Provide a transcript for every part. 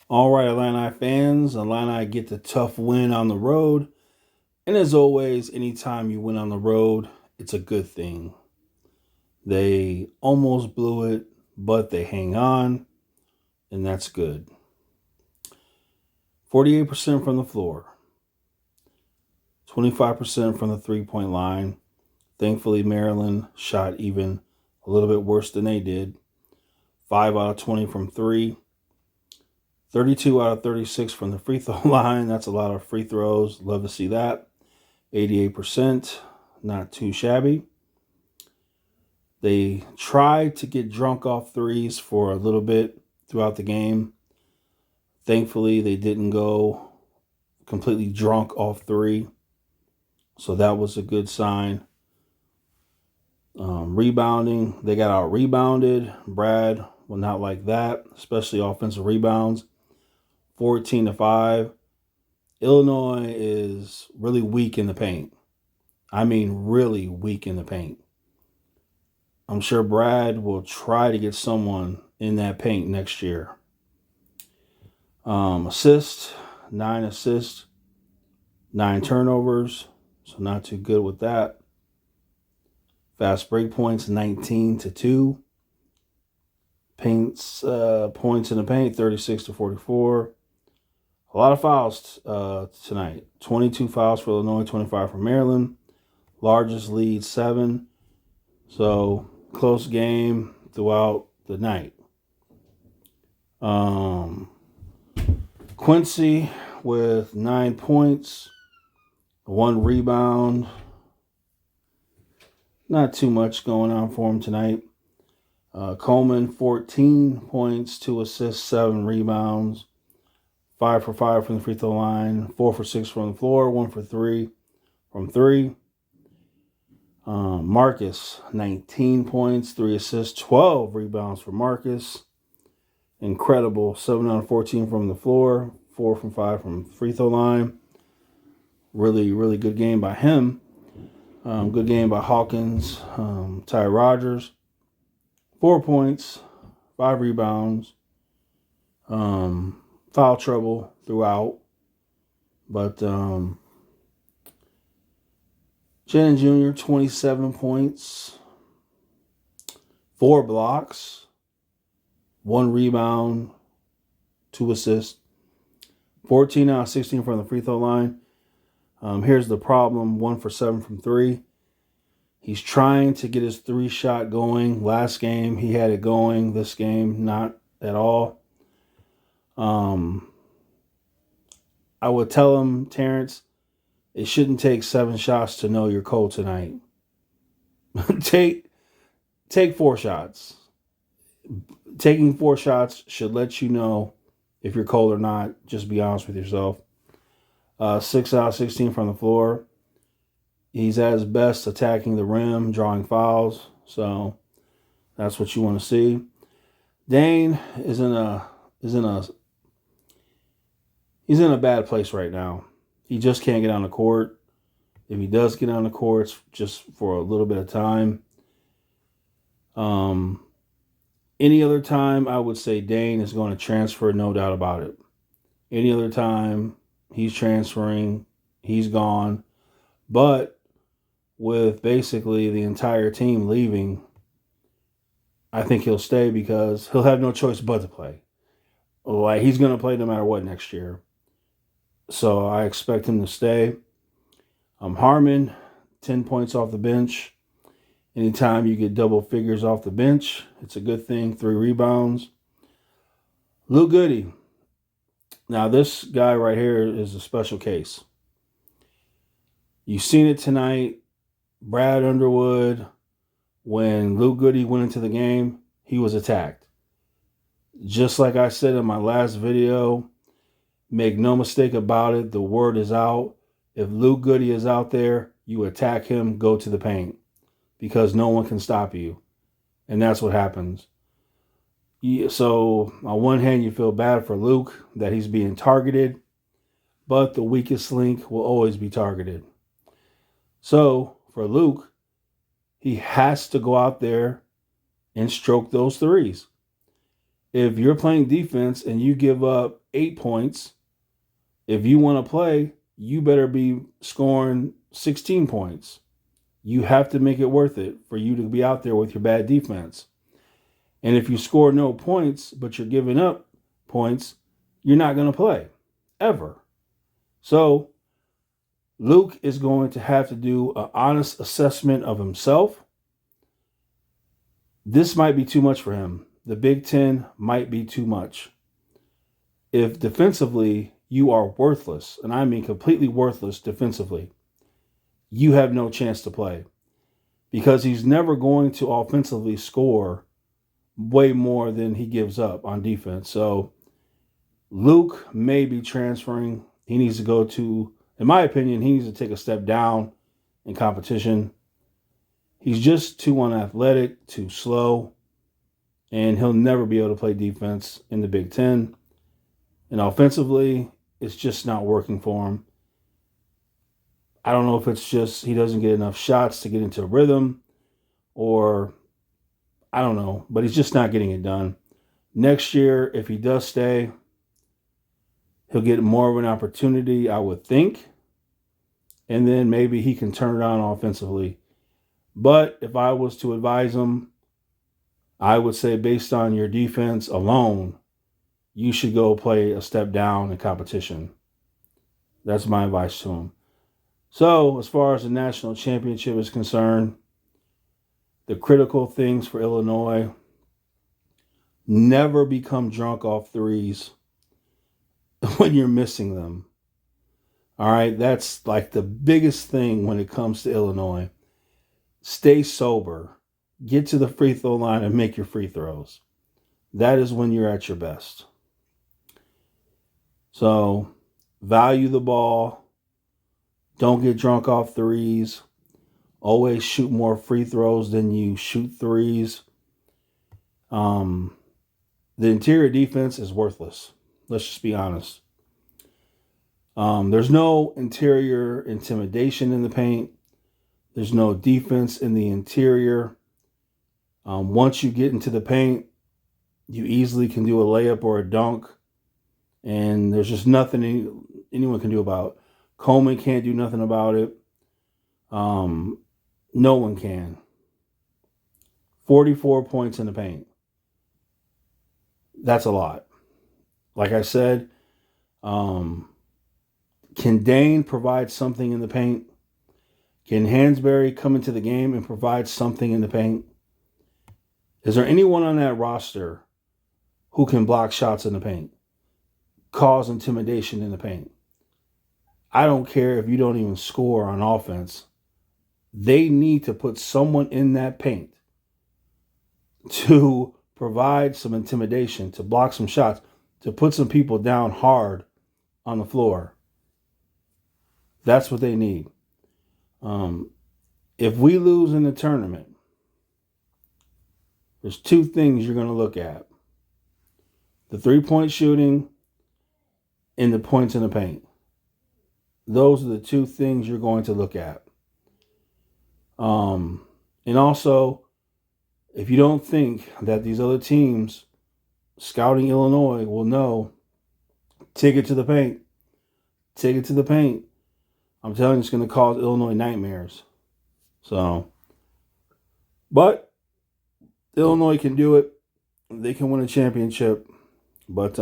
All right, Illini fans, Illini get the tough win on the road. And as always, anytime you win on the road, it's a good thing. They almost blew it, but they hang on, and that's good. 48% from the floor, 25% from the 3-point line. Thankfully, Maryland shot even a little bit worse than they did. 5 out of 20 from 3. 32 out of 36 from the free throw line. That's a lot of free throws. Love to see that. 88%, not too shabby. They tried to get drunk off threes for a little bit throughout the game. Thankfully, they didn't go completely drunk off three. So that was a good sign. Rebounding, they got out rebounded. Brad will not like that, especially offensive rebounds. 14-5. Illinois is really weak in the paint. I mean, really weak in the paint. I'm sure Brad will try to get someone in that paint next year. Assists, 9 assists, 9 turnovers, so not too good with that. Fast break points, 19-2. Points in the paint, 36-44. A lot of fouls tonight. 22 fouls for Illinois, 25 for Maryland. Largest lead, 7. So close game throughout the night. Quincy with 9 points, 1 rebound. Not too much going on for him tonight. Coleman, 14 points, 2 assists, 7 rebounds. 5 for 5 from the free throw line, 4 for 6 from the floor, 1 for 3 from 3. Marcus, 19 points, 3 assists, 12 rebounds for Marcus. Incredible, 7 out of 14 from the floor, 4 from 5 from free throw line. Really, really good game by him. Good game by Hawkins, Ty Rogers. 4 points, 5 rebounds. Foul trouble throughout. But Shannon Jr., 27 points, 4 blocks, 1 rebound, 2 assists, 14 out of 16 from the free throw line. Here's the problem, 1 for 7 from 3. He's trying to get his 3-shot going. Last game, he had it going. This game, not at all. I would tell him, Terrence, it shouldn't take 7 shots to know you're cold tonight. take 4 shots. Taking 4 shots should let you know if you're cold or not. Just be honest with yourself. 6 out of 16 from the floor. He's at his best attacking the rim, drawing fouls. So that's what you want to see. Dane is in a bad place right now. He just can't get on the court. If he does get on the court, it's just for a little bit of time. Any other time, I would say Dane is going to transfer, no doubt about it. Any other time, he's transferring, he's gone. But with basically the entire team leaving, I think he'll stay because he'll have no choice but to play. Like, he's going to play no matter what next year. So I expect him to stay. Harmon, 10 points off the bench. Anytime you get double figures off the bench, it's a good thing. 3 rebounds. Lou Goody. Now, this guy right here is a special case. You've seen it tonight. Brad Underwood, when Lou Goody went into the game, he was attacked. Just like I said in my last video, make no mistake about it, the word is out. If Lou Goody is out there, you attack him, go to the paint, because no one can stop you. And that's what happens. So on one hand, you feel bad for Luke that he's being targeted, but the weakest link will always be targeted. So for Luke, he has to go out there and stroke those threes. If you're playing defense and you give up 8 points. If you want to play, you better be scoring 16 points. You have to make it worth it for you to be out there with your bad defense. And if you score no points, but you're giving up points, you're not going to play ever. So Luke is going to have to do an honest assessment of himself. This might be too much for him. The Big Ten might be too much. If defensively you are worthless, and I mean completely worthless defensively, you have no chance to play, because he's never going to offensively score way more than he gives up on defense. So Luke may be transferring. He needs to go to, in my opinion, he needs to take a step down in competition. He's just too unathletic, too slow, and he'll never be able to play defense in the Big Ten. And offensively, it's just not working for him. I don't know if it's just he doesn't get enough shots to get into a rhythm, or I don't know, but he's just not getting it done. Next year, if he does stay, he'll get more of an opportunity, I would think. And then maybe he can turn it on offensively. But if I was to advise him, I would say based on your defense alone, you should go play a step down in competition. That's my advice to him. So as far as the national championship is concerned, the critical things for Illinois: never become drunk off threes when you're missing them. All right, that's like the biggest thing when it comes to Illinois. Stay sober. Get to the free throw line and make your free throws. That is when you're at your best. So value the ball. Don't get drunk off threes. Always shoot more free throws than you shoot threes. The interior defense is worthless. Let's just be honest. There's no interior intimidation in the paint. There's no defense in the interior. Once you get into the paint, you easily can do a layup or a dunk. And there's just nothing anyone can do about it. Coleman can't do nothing about it. No one can. 44 points in the paint. That's a lot. Like I said, can Dane provide something in the paint? Can Hansberry come into the game and provide something in the paint? Is there anyone on that roster who can block shots in the paint, cause intimidation in the paint? I don't care if you don't even score on offense. They need to put someone in that paint to provide some intimidation, to block some shots, to put some people down hard on the floor. That's what they need. If we lose in the tournament, there's two things you're going to look at: the 3-point shooting and the points in the paint. Those are the two things you're going to look at. And also, if you don't think that these other teams scouting Illinois will know, take it to the paint. Take it to the paint. I'm telling you, it's going to cause Illinois nightmares. So, but Illinois can do it. They can win a championship. But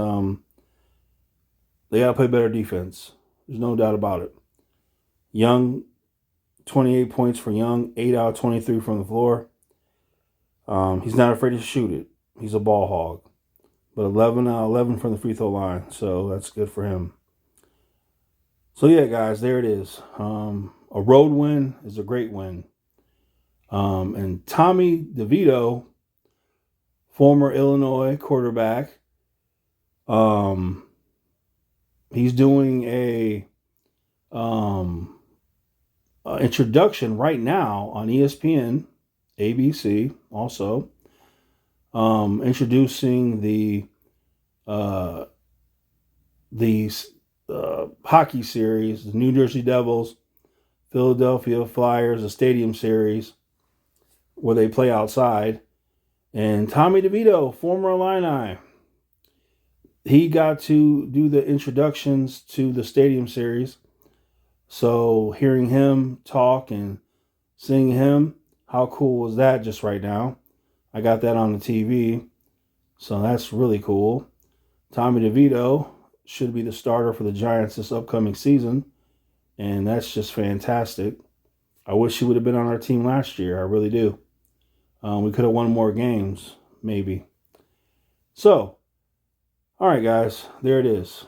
they got to play better defense. There's no doubt about it. Young, 28 points for Young, 8 out of 23 from the floor. He's not afraid to shoot it. He's a ball hog. But 11 out of 11 from the free throw line. So that's good for him. So yeah, guys, there it is. A road win is a great win. And Tommy DeVito, former Illinois quarterback, he's doing a introduction right now on ESPN, ABC, also introducing the hockey series, the New Jersey Devils, Philadelphia Flyers, the Stadium Series, where they play outside. And Tommy DeVito, former Illini, he got to do the introductions to the Stadium Series. So hearing him talk and seeing him, how cool was that just right now? I got that on the TV. So that's really cool. Tommy DeVito should be the starter for the Giants this upcoming season. And that's just fantastic. I wish he would have been on our team last year. I really do. We could have won more games, maybe. So, all right, guys, there it is.